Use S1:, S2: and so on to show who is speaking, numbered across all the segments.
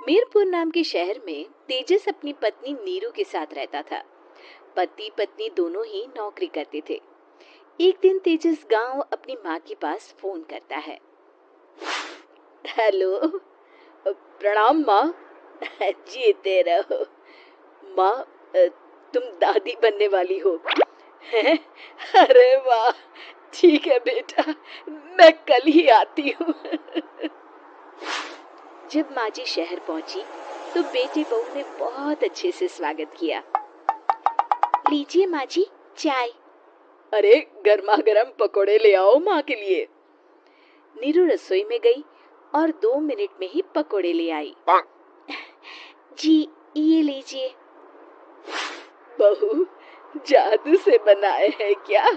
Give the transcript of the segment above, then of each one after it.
S1: मीरपुर नाम के शहर में तेजस अपनी पत्नी नीरू के साथ रहता था। पति पत्नी दोनों ही नौकरी करते थे। एक दिन तेजस गांव अपनी माँ के पास फोन करता है। हेलो। प्रणाम माँ। जीते रहो माँ। तुम दादी बनने वाली हो हैं? अरे वाह, ठीक है बेटा, मैं कल ही आती हूँ। जब माँ जी शहर पहुंची तो बेटे बहू ने बहुत अच्छे से स्वागत किया। लीजिए माँ जी, चाय। अरे गर्मा गर्म पकोड़े ले आओ माँ के लिए। नीरू रसोई में गई और 2 मिनट में ही पकोड़े ले आई। जी ये लीजिए। बहू, जादू से बनाए हैं क्या?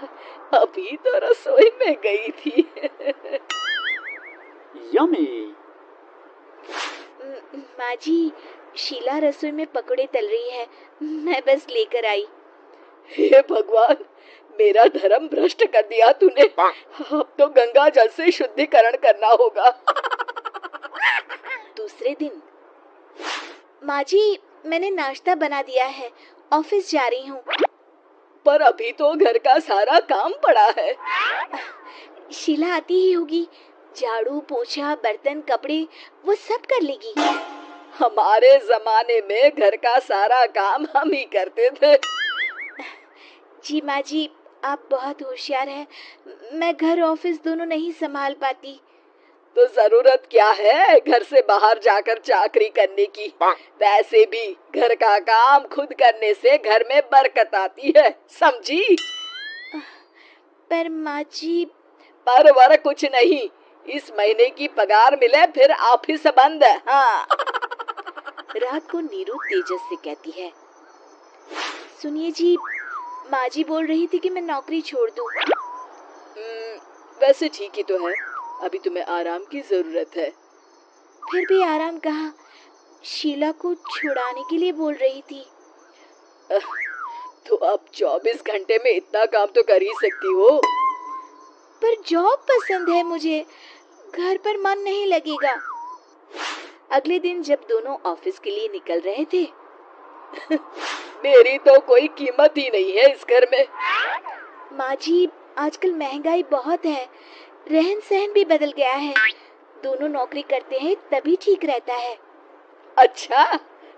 S1: अभी तो रसोई में गई थी।
S2: यम्मी।
S1: माँ जी, शीला रसोई में पकोड़े तल रही है, मैं बस लेकर आई। हे भगवान, मेरा धर्म भ्रष्ट कर दिया तूने। अब तो गंगा जल से शुद्धिकरण करना होगा। दूसरे दिन, माँ जी मैंने नाश्ता बना दिया है, ऑफिस जा रही हूँ। पर अभी तो घर का सारा काम पड़ा है। शीला आती ही होगी, झाड़ू पोछा बर्तन कपड़े वो सब कर लेगी। हमारे जमाने में घर का सारा काम हम ही करते थे। जी माँ जी, आप बहुत होशियार हैं, मैं घर ऑफिस दोनों नहीं संभाल पाती। तो जरूरत क्या है घर से बाहर जाकर चाकरी करने की? वैसे भी घर का काम खुद करने से घर में बरकत आती है, समझी? पर माँ जी। पर वर कुछ नहीं, इस महीने की पगार मिले फिर ऑफिस बंद है। हाँ। रात को नीरू तेजस से कहती है, सुनिए जी, माँ जी बोल रही थी कि मैं नौकरी छोड़ दूं। वैसे ठीक ही तो है, अभी तुम्हें आराम की जरूरत है। फिर भी आराम कहाँ, शीला को छुड़ाने के लिए बोल रही थी। तो अब 24 घंटे में इतना काम तो कर ही सकती हो। पर जॉब पसंद है मुझे, घर पर मन नहीं लगेगा। अगले दिन जब दोनों ऑफिस के लिए निकल रहे थे, मेरी तो कोई कीमत ही नहीं है इस घर में। माँ जी, आजकल महंगाई बहुत है, रहन सहन भी बदल गया है, दोनों नौकरी करते हैं तभी ठीक रहता है। अच्छा,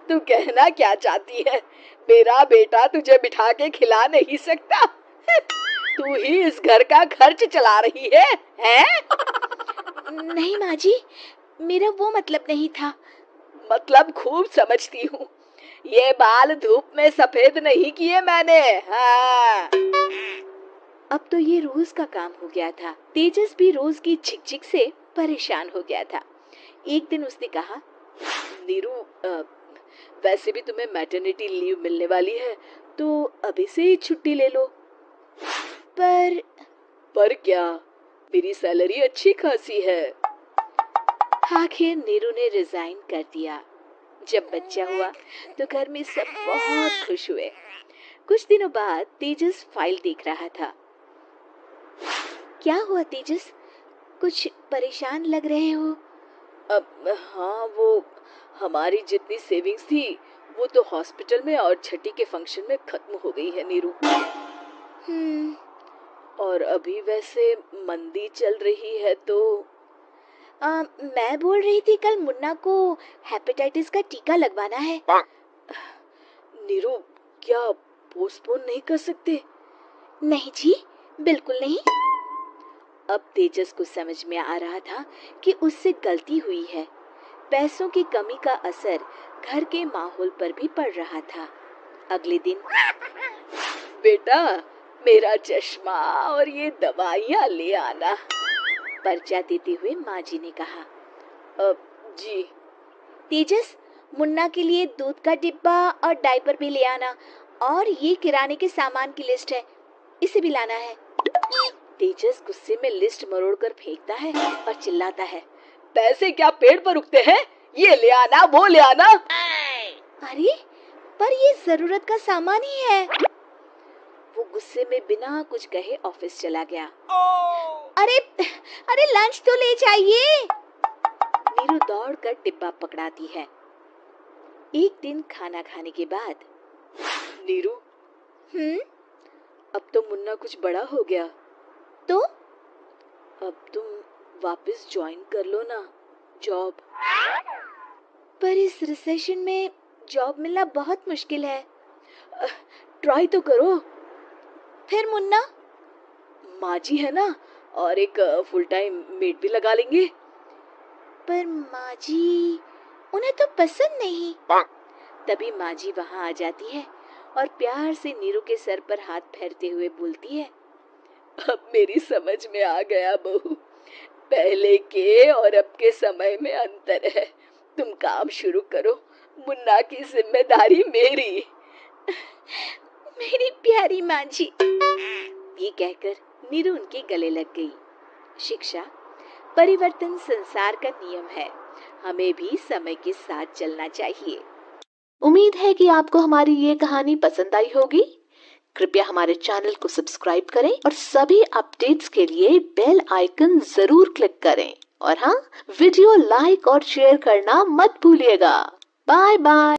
S1: तू कहना क्या चाहती है? मेरा बेटा तुझे बिठा के खिला नहीं सकता? तू ही इस घर का खर्च चला रही है, हैं? नहीं माँ जी, मेरा वो मतलब नहीं था। मतलब खूब समझती हूँ, ये बाल धूप में सफेद नहीं किए मैंने। हाँ। अब तो ये रोज का काम हो गया था। तेजस भी रोज की झिकझिक से परेशान हो गया था। एक दिन उसने कहा, नीरू, वैसे भी तुम्हें मैटरनिटी लीव मिलने वाली है, तो अभी से ही छुट्टी ले लो। पर क्या, मेरी सैलरी अच्छी खासी है। आखिर नीरू ने रिजाइन कर दिया। जब बच्चा हुआ तो घर में सब बहुत खुश हुए। कुछ दिनों बाद तेजस फाइल देख रहा था। क्या हुआ तेजस, कुछ परेशान लग रहे हो? अब हाँ, वो हमारी जितनी सेविंग्स थी वो तो हॉस्पिटल में और छठी के फंक्शन में खत्म हो गई है नीरू। और अभी वैसे मंदी चल रही है तो मैं बोल रही थी कल मुन्ना को हेपेटाइटिस का टीका लगवाना है। नीरू, क्या पोस्टपोन नहीं कर सकते? नहीं जी, बिल्कुल नहीं। अब तेजस को समझ में आ रहा था कि उससे गलती हुई है। पैसों की कमी का असर घर के माहौल पर भी पड़ रहा था। अगले दिन, बेटा मेरा चश्मा और ये दवाइयाँ ले आना, पर्चा देते हुए माँ जी ने कहा। अब जी। तेजस, मुन्ना के लिए दूध का डिब्बा और डायपर भी ले आना, और ये किराने के सामान की लिस्ट है, इसे भी लाना है। तेजस गुस्से में लिस्ट मरोड़कर फेंकता है और चिल्लाता है, पैसे क्या पेड़ पर उगते हैं? ये ले आना, वो ले आना। अरे पर ये जरूरत का सामान ही है। वो गुस्से में बिना कुछ कहे ऑफिस चला गया। अरे अरे लंच तो ले जाइए। नीरू दौड़कर डिब्बा पकड़ाती है। एक दिन खाना खाने के बाद, नीरू, अब तो मुन्ना कुछ बड़ा हो गया, तो अब तुम वापस ज्वाइन कर लो ना जॉब। पर इस रिसेशन में जॉब मिलना बहुत मुश्किल है। ट्राई तो करो। फिर मुन्ना? माँ जी है ना, और एक फुल टाइम मेड भी लगा लेंगे। पर माँ जी, उन्हें तो पसंद नहीं। तभी माँ जी वहाँ आ जाती है और प्यार से नीरू के सर पर हाथ फेरते हुए बोलती है, अब मेरी समझ में आ गया बहू, पहले के और अब के समय में अंतर है। तुम काम शुरू करो, मुन्ना की जिम्मेदारी मेरी। मेरी प्यारी माँ जी, ये कहकर नीरू उनके गले लग गई। शिक्षा, परिवर्तन संसार का नियम है, हमें भी समय के साथ चलना चाहिए। उम्मीद है कि आपको हमारी ये कहानी पसंद आई होगी। कृपया हमारे चैनल को सब्सक्राइब करें और सभी अपडेट्स के लिए बेल आइकन जरूर क्लिक करें। और हाँ, वीडियो लाइक और शेयर करना मत भूलिएगा। Bye bye.